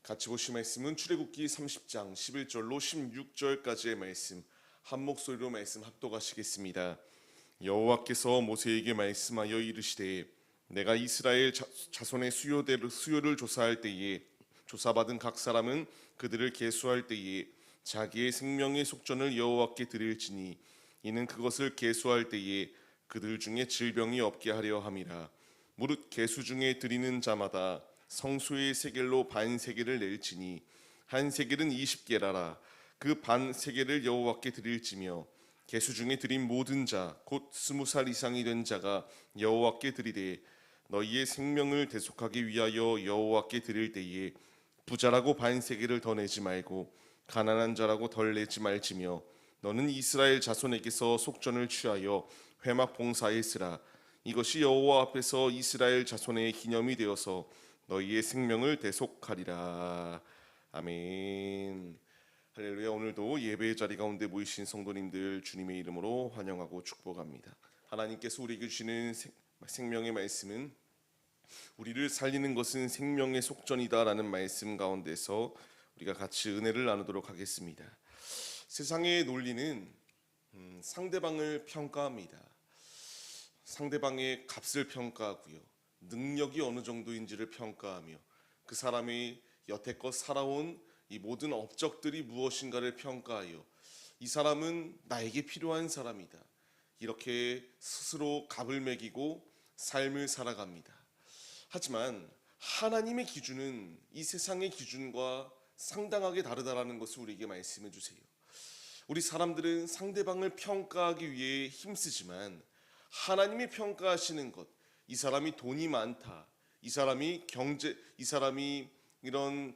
같이 보실 말씀은 출애굽기 30장 11절로 16절까지의 말씀, 한 목소리로 말씀 합독하시겠습니다. 여호와께서 모세에게 말씀하여 이르시되 내가 이스라엘 자손의 수요를 조사할 때에 조사받은 각 사람은 그들을 계수할 때에 자기의 생명의 속전을 여호와께 드릴지니 이는 그것을 계수할 때에 그들 중에 질병이 없게 하려 함이라. 무릇 계수 중에 드리는 자마다 성소의 세겔로 반 세겔을 낼지니 한 세겔은 20게라라. 그 반 세겔을 여호와께 드릴지며 계수 중에 드린 모든 자 곧 20살 이상이 된 자가 여호와께 드리되 너희의 생명을 대속하기 위하여 여호와께 드릴 때에 부자라고 반 세겔을 더 내지 말고 가난한 자라고 덜 내지 말지며 너는 이스라엘 자손에게서 속전을 취하여 회막 봉사에 쓰라. 이것이 여호와 앞에서 이스라엘 자손의 기념이 되어서 너희의 생명을 대속하리라. 아멘. 할렐루야. 오늘도 예배의 자리 가운데 모이신 성도님들 주님의 이름으로 환영하고 축복합니다. 하나님께서 우리에게 주시는 생명의 말씀은 우리를 살리는 것은 생명의 속전이다라는 말씀 가운데서 우리가 같이 은혜를 나누도록 하겠습니다. 세상의 논리는 상대방을 평가합니다. 상대방의 값을 평가하고요, 능력이 어느 정도인지를 평가하며 그 사람이 여태껏 살아온 이 모든 업적들이 무엇인가를 평가하여 이 사람은 나에게 필요한 사람이다, 이렇게 스스로 값을 매기고 삶을 살아갑니다. 하지만 하나님의 기준은 이 세상의 기준과 상당하게 다르다라는 것을 우리에게 말씀해 주세요. 우리 사람들은 상대방을 평가하기 위해 힘쓰지만 하나님이 평가하시는 것, 이 사람이 돈이 많다, 이 사람이 이런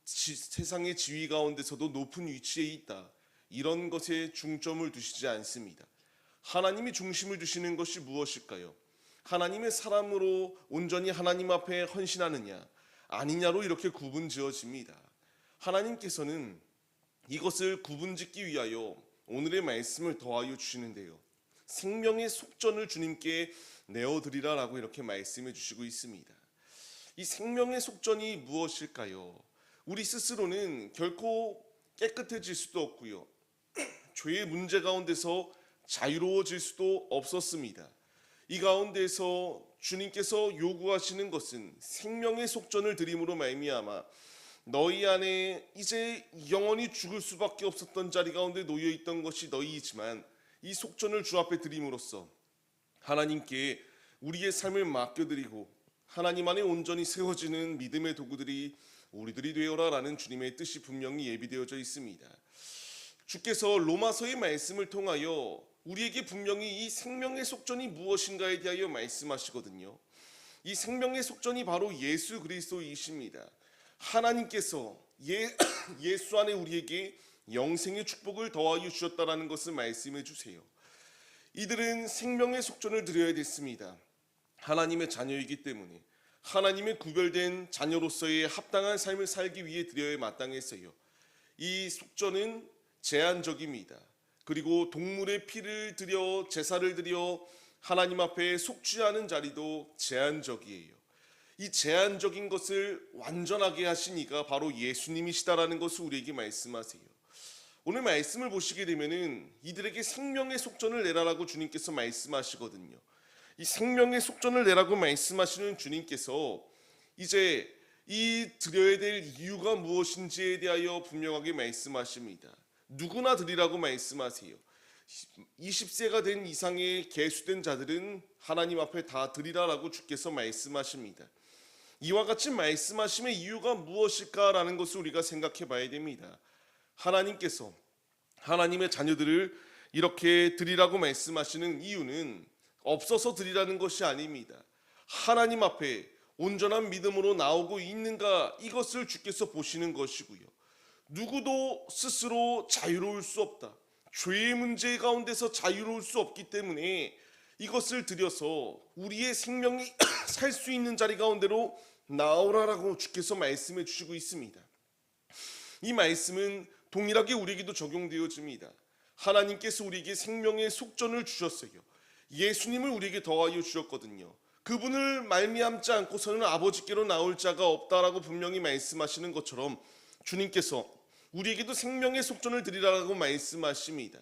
세상의 지위 가운데서도 높은 위치에 있다, 이런 것에 중점을 두시지 않습니다. 하나님이 중심을 두시는 것이 무엇일까요? 하나님의 사람으로 온전히 하나님 앞에 헌신하느냐 아니냐로 이렇게 구분지어집니다. 하나님께서는 이것을 구분짓기 위하여 오늘의 말씀을 더하여 주시는데요, 생명의 속전을 주님께 내어드리라라고 이렇게 말씀해 주시고 있습니다. 이 생명의 속전이 무엇일까요? 우리 스스로는 결코 깨끗해질 수도 없고요, 죄의 문제 가운데서 자유로워질 수도 없었습니다. 이 가운데서 주님께서 요구하시는 것은 생명의 속전을 드림으로 말미암아 너희 안에 이제 영원히 죽을 수밖에 없었던 자리 가운데 놓여 있던 것이 너희이지만 이 속전을 주 앞에 드림으로써 하나님께 우리의 삶을 맡겨드리고 하나님 안에 온전히 세워지는 믿음의 도구들이 우리들이 되어라라는 주님의 뜻이 분명히 예비되어져 있습니다. 주께서 로마서의 말씀을 통하여 우리에게 분명히 이 생명의 속전이 무엇인가에 대하여 말씀하시거든요. 이 생명의 속전이 바로 예수 그리스도이십니다. 하나님께서 예수 안에 우리에게 영생의 축복을 더하여 주셨다라는 것을 말씀해 주세요. 이들은 생명의 속전을 드려야 됐습니다. 하나님의 자녀이기 때문에 하나님의 구별된 자녀로서의 합당한 삶을 살기 위해 드려야 마땅했어요. 이 속전은 제한적입니다. 그리고 동물의 피를 드려 제사를 드려 하나님 앞에 속죄하는 자리도 제한적이에요. 이 제한적인 것을 완전하게 하신 이가 바로 예수님이시다라는 것을 우리에게 말씀하세요. 오늘 말씀을 보시게 되면은 이들에게 생명의 속전을 내라라고 주님께서 말씀하시거든요. 이 생명의 속전을 내라고 말씀하시는 주님께서 이제 이 드려야 될 이유가 무엇인지에 대하여 분명하게 말씀하십니다. 누구나 드리라고 말씀하세요. 20세가 된 이상의 계수된 자들은 하나님 앞에 다 드리라라고 주께서 말씀하십니다. 이와 같이 말씀하심의 이유가 무엇일까라는 것을 우리가 생각해 봐야 됩니다. 하나님께서 하나님의 자녀들을 이렇게 드리라고 말씀하시는 이유는 없어서 드리라는 것이 아닙니다. 하나님 앞에 온전한 믿음으로 나오고 있는가, 이것을 주께서 보시는 것이고요, 누구도 스스로 자유로울 수 없다, 죄의 문제 가운데서 자유로울 수 없기 때문에 이것을 드려서 우리의 생명이 살 수 있는 자리 가운데로 나오라라고 주께서 말씀해 주시고 있습니다. 이 말씀은 동일하게 우리에게도 적용되어집니다. 하나님께서 우리에게 생명의 속전을 주셨어요. 예수님을 우리에게 더하여 주셨거든요. 그분을 말미암지 않고서는 아버지께로 나올 자가 없다라고 분명히 말씀하시는 것처럼 주님께서 우리에게도 생명의 속전을 드리라고 말씀하십니다.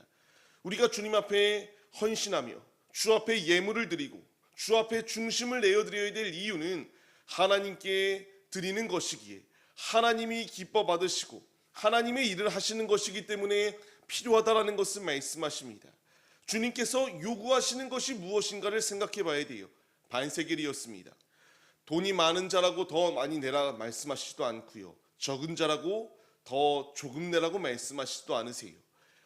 우리가 주님 앞에 헌신하며 주 앞에 예물을 드리고 주 앞에 중심을 내어드려야 될 이유는 하나님께 드리는 것이기에 하나님이 기뻐 받으시고 하나님의 일을 하시는 것이기 때문에 필요하다라는 것을 말씀하십니다. 주님께서 요구하시는 것이 무엇인가를 생각해 봐야 돼요. 반세겔이었습니다. 돈이 많은 자라고 더 많이 내라 말씀하시지도 않고요. 적은 자라고 더 조금 내라고 말씀하시지도 않으세요.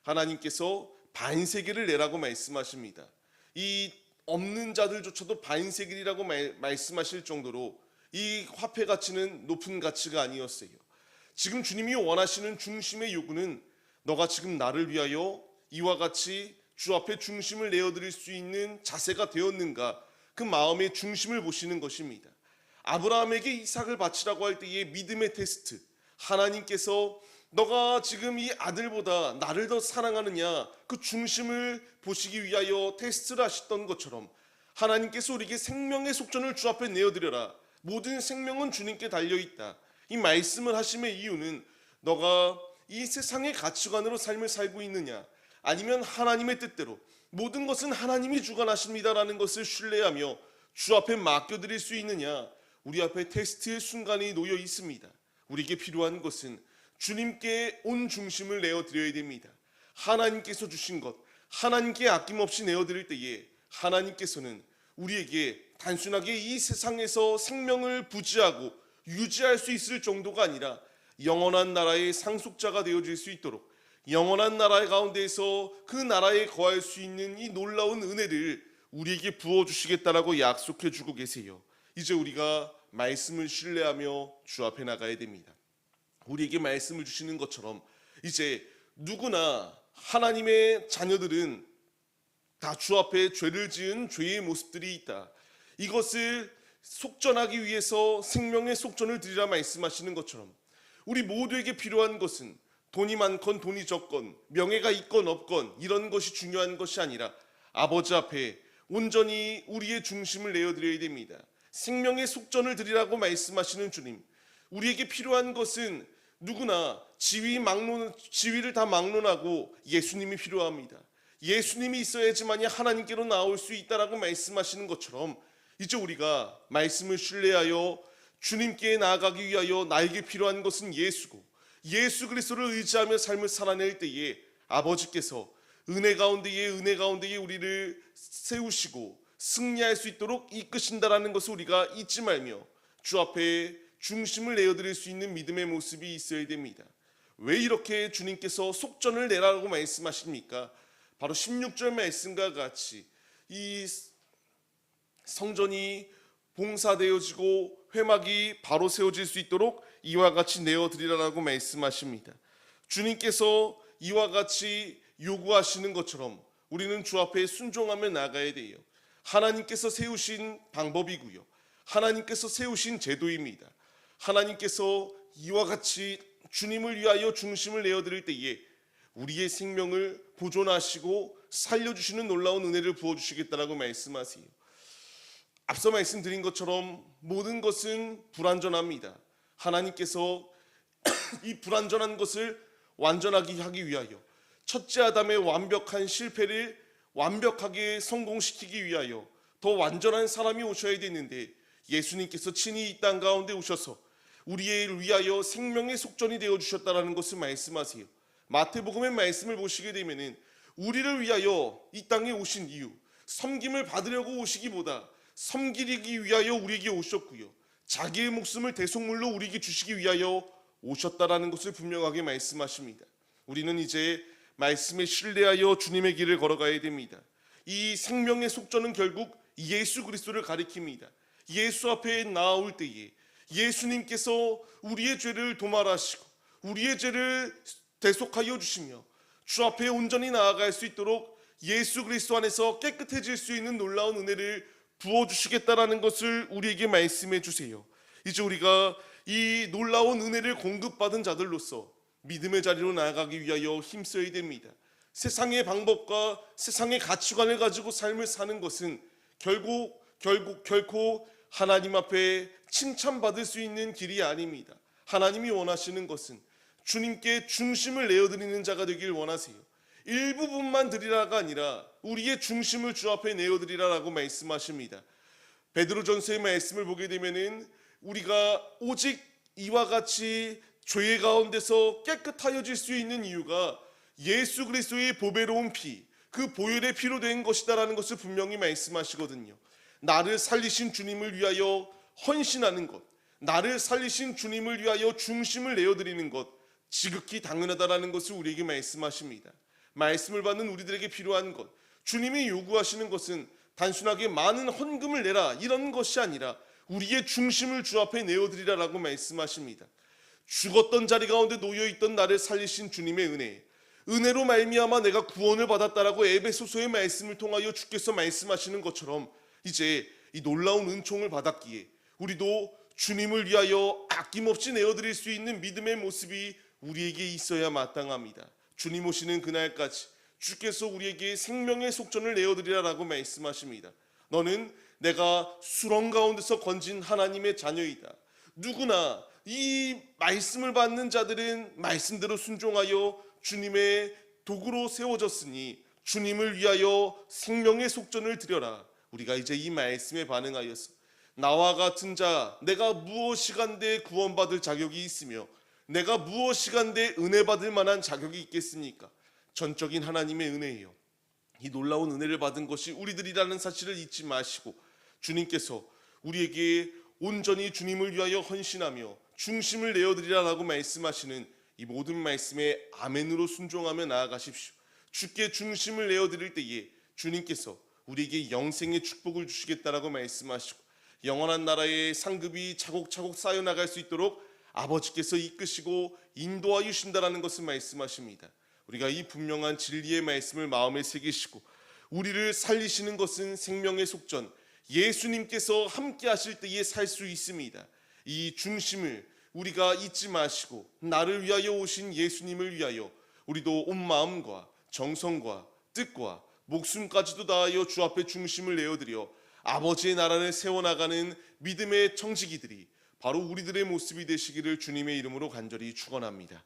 하나님께서 반세겔을 내라고 말씀하십니다. 이 없는 자들조차도 반세겔이라고 말씀하실 정도로 이 화폐 가치는 높은 가치가 아니었어요. 지금 주님이 원하시는 중심의 요구는 너가 지금 나를 위하여 이와 같이 주 앞에 중심을 내어드릴 수 있는 자세가 되었는가, 그 마음의 중심을 보시는 것입니다. 아브라함에게 이삭을 바치라고 할 때의 믿음의 테스트, 하나님께서 너가 지금 이 아들보다 나를 더 사랑하느냐, 그 중심을 보시기 위하여 테스트를 하셨던 것처럼 하나님께서 우리에게 생명의 속전을 주 앞에 내어드려라, 모든 생명은 주님께 달려있다, 이 말씀을 하심의 이유는 너가 이 세상의 가치관으로 삶을 살고 있느냐, 아니면 하나님의 뜻대로 모든 것은 하나님이 주관하십니다라는 것을 신뢰하며 주 앞에 맡겨드릴 수 있느냐, 우리 앞에 테스트의 순간이 놓여 있습니다. 우리에게 필요한 것은 주님께 온 중심을 내어드려야 됩니다. 하나님께서 주신 것, 하나님께 아낌없이 내어드릴 때에 하나님께서는 우리에게 단순하게 이 세상에서 생명을 부지하고 유지할 수 있을 정도가 아니라 영원한 나라의 상속자가 되어질 수 있도록 영원한 나라 가운데에서 그 나라에 거할 수 있는 이 놀라운 은혜를 우리에게 부어주시겠다라고 약속해 주고 계세요. 이제 우리가 말씀을 신뢰하며 주 앞에 나가야 됩니다. 우리에게 말씀을 주시는 것처럼 이제 누구나 하나님의 자녀들은 다 주 앞에 죄를 지은 죄의 모습들이 있다. 이것을 속전하기 위해서 생명의 속전을 드리라 말씀하시는 것처럼 우리 모두에게 필요한 것은 돈이 많건 돈이 적건 명예가 있건 없건 이런 것이 중요한 것이 아니라 아버지 앞에 온전히 우리의 중심을 내어드려야 됩니다. 생명의 속전을 드리라고 말씀하시는 주님, 우리에게 필요한 것은 누구나 지위를 다 막론하고 예수님이 필요합니다. 예수님이 있어야지만이 하나님께로 나올 수 있다라고 말씀하시는 것처럼 이제 우리가 말씀을 신뢰하여 주님께 나아가기 위하여 나에게 필요한 것은 예수고 예수 그리스도를 의지하며 삶을 살아낼 때에 아버지께서 은혜 가운데에 우리를 세우시고 승리할 수 있도록 이끄신다라는 것을 우리가 잊지 말며 주 앞에 중심을 내어드릴 수 있는 믿음의 모습이 있어야 됩니다. 왜 이렇게 주님께서 속전을 내라고 말씀하십니까? 바로 16절 말씀과 같이 이 성전이 봉사되어지고 회막이 바로 세워질 수 있도록 이와 같이 내어드리라고 말씀하십니다. 주님께서 이와 같이 요구하시는 것처럼 우리는 주 앞에 순종하며 나가야 돼요. 하나님께서 세우신 방법이고요, 하나님께서 세우신 제도입니다. 하나님께서 이와 같이 주님을 위하여 중심을 내어드릴 때에 우리의 생명을 보존하시고 살려주시는 놀라운 은혜를 부어주시겠다라고 말씀하세요. 앞서 말씀드린 것처럼 모든 것은 불완전합니다. 하나님께서 이 불완전한 것을 완전하게 하기 위하여 첫째 아담의 완벽한 실패를 완벽하게 성공시키기 위하여 더 완전한 사람이 오셔야 되는데 예수님께서 친히 이 땅 가운데 오셔서 우리를 위하여 생명의 속전이 되어주셨다는 것을 말씀하세요. 마태복음의 말씀을 보시게 되면 우리를 위하여 이 땅에 오신 이유, 섬김을 받으려고 오시기보다 섬기기 위하여 우리에게 오셨고요, 자기의 목숨을 대속물로 우리에게 주시기 위하여 오셨다라는 것을 분명하게 말씀하십니다. 우리는 이제 말씀에 신뢰하여 주님의 길을 걸어가야 됩니다. 이 생명의 속전은 결국 예수 그리스도를 가리킵니다. 예수 앞에 나올 때에 예수님께서 우리의 죄를 도말하시고 우리의 죄를 대속하여 주시며 주 앞에 온전히 나아갈 수 있도록 예수 그리스도 안에서 깨끗해질 수 있는 놀라운 은혜를 부어주시겠다라는 것을 우리에게 말씀해 주세요. 이제 우리가 이 놀라운 은혜를 공급받은 자들로서 믿음의 자리로 나아가기 위하여 힘써야 됩니다. 세상의 방법과 세상의 가치관을 가지고 삶을 사는 것은 결국 결코 하나님 앞에 칭찬받을 수 있는 길이 아닙니다. 하나님이 원하시는 것은 주님께 중심을 내어드리는 자가 되길 원하세요. 일부분만 드리라가 아니라 우리의 중심을 주 앞에 내어드리라라고 말씀하십니다. 베드로전서의 말씀을 보게 되면은 우리가 오직 이와 같이 죄 가운데서 깨끗하여질 수 있는 이유가 예수 그리스도의 보배로운 피, 그 보혈의 피로 된 것이다라는 것을 분명히 말씀하시거든요. 나를 살리신 주님을 위하여 헌신하는 것, 나를 살리신 주님을 위하여 중심을 내어드리는 것, 지극히 당연하다라는 것을 우리에게 말씀하십니다. 말씀을 받는 우리들에게 필요한 것, 주님이 요구하시는 것은 단순하게 많은 헌금을 내라 이런 것이 아니라 우리의 중심을 주 앞에 내어드리라라고 말씀하십니다. 죽었던 자리 가운데 놓여있던 나를 살리신 주님의 은혜로 말미암아 내가 구원을 받았다라고 에베소서의 말씀을 통하여 주께서 말씀하시는 것처럼 이제 이 놀라운 은총을 받았기에 우리도 주님을 위하여 아낌없이 내어드릴 수 있는 믿음의 모습이 우리에게 있어야 마땅합니다. 주님 오시는 그날까지 주께서 우리에게 생명의 속전을 내어드리라라고 말씀하십니다. 너는 내가 수렁 가운데서 건진 하나님의 자녀이다. 누구나 이 말씀을 받는 자들은 말씀대로 순종하여 주님의 도구로 세워졌으니 주님을 위하여 생명의 속전을 드려라. 우리가 이제 이 말씀에 반응하여서 나와 같은 자 내가 무엇이간데 구원받을 자격이 있으며 내가 무엇이간데 은혜 받을 만한 자격이 있겠습니까? 전적인 하나님의 은혜예요. 이 놀라운 은혜를 받은 것이 우리들이라는 사실을 잊지 마시고 주님께서 우리에게 온전히 주님을 위하여 헌신하며 중심을 내어드리라라고 말씀하시는 이 모든 말씀에 아멘으로 순종하며 나아가십시오. 주께 중심을 내어드릴 때에 주님께서 우리에게 영생의 축복을 주시겠다라고 말씀하시고 영원한 나라의 상급이 차곡차곡 쌓여나갈 수 있도록 아버지께서 이끄시고 인도하여 주신다라는 것을 말씀하십니다. 우리가 이 분명한 진리의 말씀을 마음에 새기시고 우리를 살리시는 것은 생명의 속전 예수님께서 함께 하실 때에 살 수 있습니다. 이 중심을 우리가 잊지 마시고 나를 위하여 오신 예수님을 위하여 우리도 온 마음과 정성과 뜻과 목숨까지도 다하여 주 앞에 중심을 내어드려 아버지의 나라를 세워나가는 믿음의 청지기들이 바로 우리들의 모습이 되시기를 주님의 이름으로 간절히 축원합니다.